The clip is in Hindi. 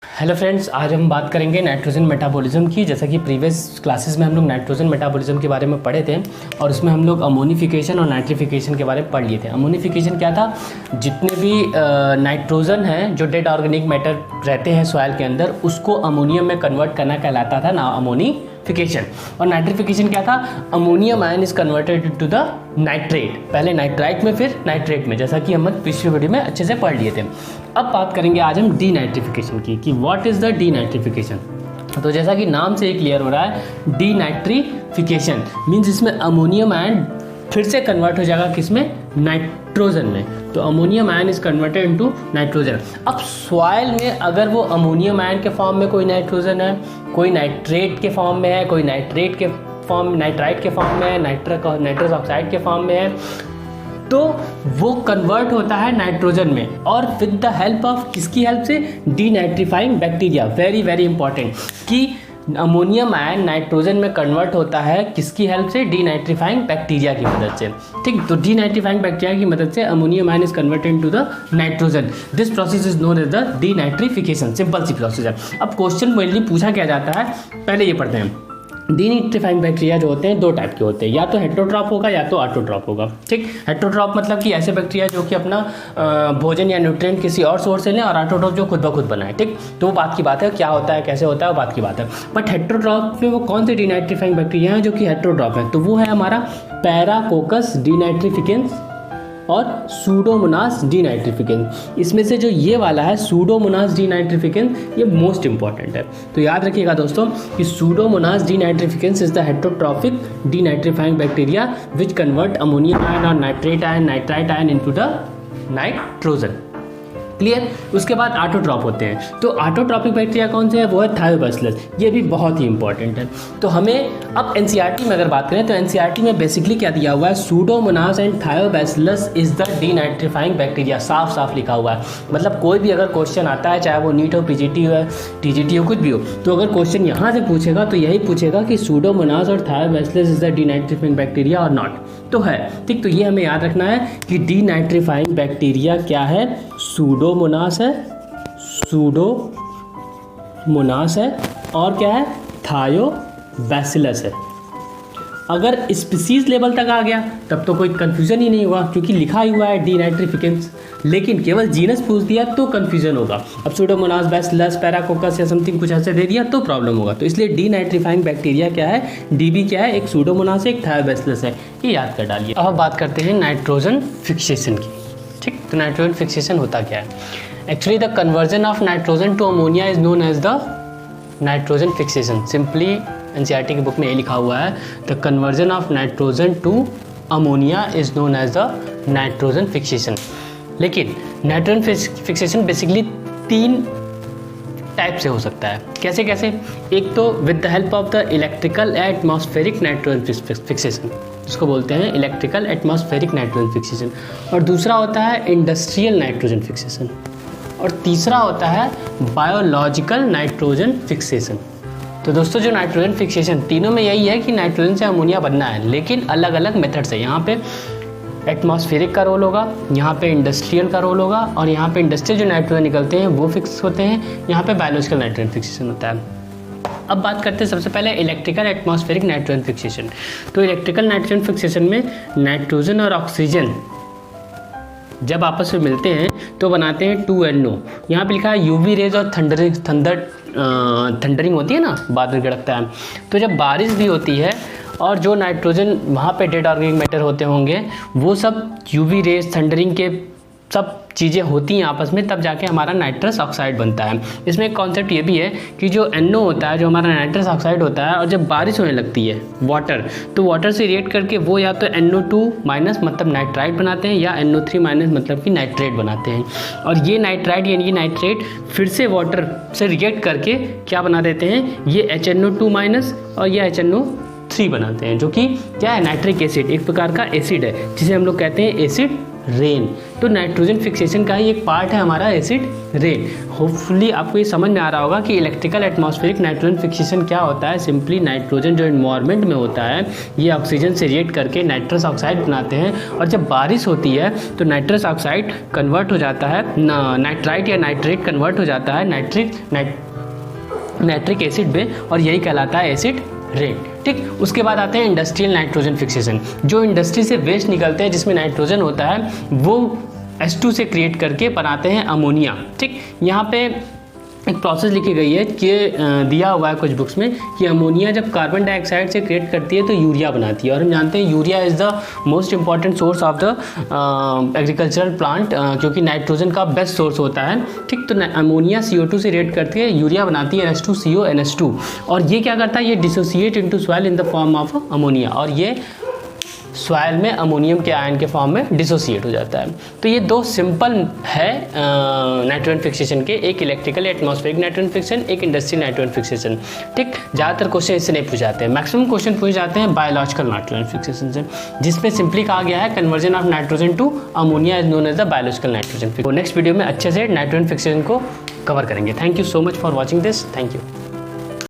हेलो फ्रेंड्स, आज हम बात करेंगे नाइट्रोजन मेटाबॉलिज्म की। जैसा कि प्रीवियस क्लासेस में हम लोग नाइट्रोजन मेटाबॉलिज्म के बारे में पढ़े थे और उसमें हम लोग अमोनिफिकेशन और नाइट्रिफिकेशन के बारे में पढ़ लिए थे। अमोनिफिकेशन क्या था? जितने भी नाइट्रोजन हैं जो डेड ऑर्गेनिक मैटर रहते हैं सॉइल के अंदर, उसको अमोनियम में कन्वर्ट करना कहलाता था ना अमोनिफिकेशन। और नाइट्रिफिकेशन क्या था? Ammonium ion is converted to the nitrate, पहले नाइट्राइट में फिर नाइट्रेट में, जैसा कि हम पिछले वीडियो में अच्छे से पढ़ लिए थे। अब बात करेंगे आज हम डीनाइट्रिफिकेशन की कि व्हाट इज़ द डीनाइट्रिफिकेशन। तो जैसा कि नाम से ही क्लियर हो रहा है, डीनाइट्रिफिकेशन मीन्स इसमें अमोनियम आयन फिर से कन्वर्ट हो जाएगा किसमें? नाइट्रोजन में। तो ammonium ion is converted into nitrogen. अब सॉइल में अगर वो अमोनियम आयन के फॉर्म में कोई नाइट्रोजन है, कोई नाइट्रेट के फॉर्म में है, कोई नाइट्राइट के फॉर्म में है, नाइट्रस ऑक्साइड के फॉर्म में है, तो वो कन्वर्ट होता है नाइट्रोजन में। और विद द हेल्प ऑफ किसकी हेल्प से? Denitrifying bacteria. Very very important कि अमोनियम आयन नाइट्रोजन में कन्वर्ट होता है किसकी हेल्प से? डीनाइट्रीफाइंग बैक्टीरिया की मदद से। ठीक, तो डीनाइट्रीफाइंग बैक्टीरिया की मदद से ammonium ion is converted to the nitrogen. This process is known as the denitrification. Simple सी प्रोसेस है। अब क्वेश्चन मेनली पूछा क्या जाता है, पहले ये पढ़ते हैं। डीनाइट्रीफाइंग बैक्टीरिया जो होते हैं दो टाइप के होते हैं, या तो हेटेरोट्रॉप होगा या तो ऑटोट्रॉप होगा। ठीक, हेटेरोट्रॉप मतलब कि ऐसे बैक्टीरिया जो कि अपना भोजन या न्यूट्रिएंट किसी और सोर्स से लें, और ऑटोट्रॉप जो खुद ब खुद बनाए। ठीक, तो वो बात की बात है, क्या होता है कैसे होता है वो बात की बात है। बट हेटेरोट्रॉप में वो कौन से डीनाइट्रीफाइंग बैक्टीरिया हैं जो कि हेटेरोट्रॉप है? तो वो है हमारा पैराकोकस डीनाइट्रिफिकेंस और सूडोमोनास डीनाइट्रिफिकेंस। इसमें से जो ये वाला है सूडोमोनास डीनाइट्रिफिकेंस, ये मोस्ट इंपॉर्टेंट है। तो याद रखिएगा दोस्तों कि Pseudomonas denitrificans is the heterotrophic denitrifying bacteria which convert ammonium ion और nitrate ion, nitrite ion into the nitrogen. Clear? उसके बाद ऑटोट्रॉप होते हैं। तो ऑटोट्रॉपिक बैक्टीरिया कौन से है? वो है थायोबैसिलस। ये भी बहुत ही इंपॉर्टेंट है। तो हमें अब एनसीईआरटी में अगर बात करें तो एनसीईआरटी में बेसिकली क्या दिया हुआ है? Pseudomonas and Thiobacillus is the denitrifying bacteria. साफ साफ लिखा हुआ है। मतलब कोई भी अगर क्वेश्चन आता है, चाहे वो नीट हो, पीजीटी हो, टीजीटी हो, कुछ भी हो, तो अगर क्वेश्चन यहाँ से पूछेगा तो यही पूछेगा कि सूडोमोनास और Thiobacillus is the denitrifying bacteria और नॉट। तो है, ठीक। तो ये हमें याद रखना है कि डीनाइट्रीफाइंग बैक्टीरिया क्या है? सूडोमोनास है, सूडोमोनास है, और क्या है? थायोबैसिलस है। अगर स्पीसीज लेवल तक आ गया तब तो कोई कंफ्यूजन ही नहीं हुआ, क्योंकि लिखा ही हुआ है डीनाइट्रिफिकेंस। लेकिन केवल जीनस पूछ दिया तो कंफ्यूजन होगा। अब सूडोमोनास, बैसिलस, पैराकोकस या समथिंग कुछ ऐसे दे दिया तो प्रॉब्लम होगा। तो इसलिए डीनाइट्रीफाइंग बैक्टीरिया क्या है? डीबी क्या है? एक सूडोमोनास है, एक थायोबैसिलस है। ये याद कर डालिए। अब बात करते हैं नाइट्रोजन फिक्सेशन की। ठीक, तो नाइट्रोजन फिक्सेशन होता क्या है? Actually the conversion of nitrogen to ammonia is known as the nitrogen fixation. Simply NCERT की बुक में ये लिखा हुआ है, the conversion of nitrogen to ammonia is known as the nitrogen fixation. लेकिन नाइट्रोजन फिक्सेशन बेसिकली 3 टाइप से हो सकता है। कैसे कैसे? एक तो with the help of the electrical atmospheric nitrogen fixation, जिसको बोलते हैं इलेक्ट्रिकल एटमॉस्फेरिक नाइट्रोजन फिक्सेशन। और दूसरा होता है इंडस्ट्रियल नाइट्रोजन फिक्सेशन। और तीसरा होता है बायोलॉजिकल नाइट्रोजन फिक्सेशन। तो दोस्तों जो नाइट्रोजन फिक्सेशन, तीनों में यही है कि नाइट्रोजन से अमोनिया बनना है, लेकिन अलग अलग मेथड से। यहाँ पे एटमॉस्फेरिक का रोल होगा, यहाँ पे इंडस्ट्रियल का रोल होगा, और यहाँ पे इंडस्ट्रियल जो नाइट्रोजन निकलते हैं वो फिक्स होते हैं, यहाँ पे बायोलॉजिकल नाइट्रोजन फिक्सेशन होता है। अब बात करते हैं सबसे पहले इलेक्ट्रिकल एटमॉस्फेरिक नाइट्रोजन फिक्सेशन। तो इलेक्ट्रिकल नाइट्रोजन फिक्सेशन में नाइट्रोजन और ऑक्सीजन जब आपस में मिलते हैं तो बनाते हैं 2NO। यहाँ पे लिखा है यूवी रेज और थंडरिंग होती है ना, बादल गड़कता है। तो जब बारिश भी होती है और जो नाइट्रोजन वहाँ पे डेड ऑर्गेनिक मैटर होते होंगे, वो सब यूवी रेज, थंडरिंग के सब चीज़ें होती हैं आपस में, तब जाके हमारा नाइट्रस ऑक्साइड बनता है। इसमें एक कॉन्सेप्ट ये भी है कि जो NO होता है, जो हमारा नाइट्रस ऑक्साइड होता है, और जब बारिश होने लगती है वाटर, तो वाटर से रिएक्ट करके वो या तो NO2- मतलब नाइट्राइट बनाते हैं, या NO3- मतलब कि नाइट्रेट बनाते हैं। और ये नाइट्राइट यानी कि नाइट्रेट फिर से वाटर से रिएक्ट करके क्या बना देते हैं? ये HNO2- और ये HNO3 बनाते हैं, जो कि क्या है? नाइट्रिक एसिड, एक प्रकार का एसिड है, जिसे हम लोग कहते हैं एसिड रेन। तो नाइट्रोजन फिक्सेशन का ही एक पार्ट है हमारा एसिड रेन। होपफुली आपको ये समझ में आ रहा होगा कि इलेक्ट्रिकल एटमॉस्फेरिक नाइट्रोजन फिक्सेशन क्या होता है। सिंपली नाइट्रोजन जो एनवायरनमेंट में होता है ये ऑक्सीजन से रिएक्ट करके नाइट्रस ऑक्साइड बनाते हैं, और जब बारिश होती है तो नाइट्रस ऑक्साइड कन्वर्ट हो जाता है, नाइट्राइट या नाइट्रेट कन्वर्ट हो जाता है नाइट्रिक एसिड में, और यही कहलाता है एसिड रेन। ठीक, उसके बाद आते हैं इंडस्ट्रियल नाइट्रोजन फिक्सेशन। जो इंडस्ट्री से वेस्ट निकलते हैं जिसमें नाइट्रोजन होता है वो H2 से क्रिएट करके बनाते हैं अमोनिया। ठीक, यहाँ पे एक प्रोसेस लिखी गई है कि दिया हुआ है कुछ बुक्स में कि अमोनिया जब कार्बन डाइऑक्साइड से क्रिएट करती है तो यूरिया बनाती है, और हम जानते हैं urea is the most important source of the agricultural plant, क्योंकि नाइट्रोजन का बेस्ट सोर्स होता है। ठीक, तो अमोनिया CO2 से रिएक्ट करती है, यूरिया बनाती है H2CO NH2, और ये क्या करता है, ये dissociate into soil in the form of ammonia, और ये सॉइल में अमोनियम के आयन के फॉर्म में डिसोसिएट हो जाता है। तो ये दो सिंपल है नाइट्रोजन फिक्सेशन के, एक इलेक्ट्रिकल एटमॉस्फेरिक नाइट्रोजन फिक्सेशन, एक इंडस्ट्रियल नाइट्रोजन फिक्सेशन। ठीक, ज़्यादातर क्वेश्चन इससे नहीं पूछ जाते हैं, मैक्सिमम क्वेश्चन पूछ जाते हैं बायोलॉजिकल नाइट्रोजन फिक्सेशन से, जिसमें सिंपली कहा गया है conversion of nitrogen to ammonia is known as the biological nitrogen. तो नेक्स्ट वीडियो में अच्छे से नाइट्रोजन फिक्सेशन को कवर करेंगे। Thank you so much for watching this. Thank you.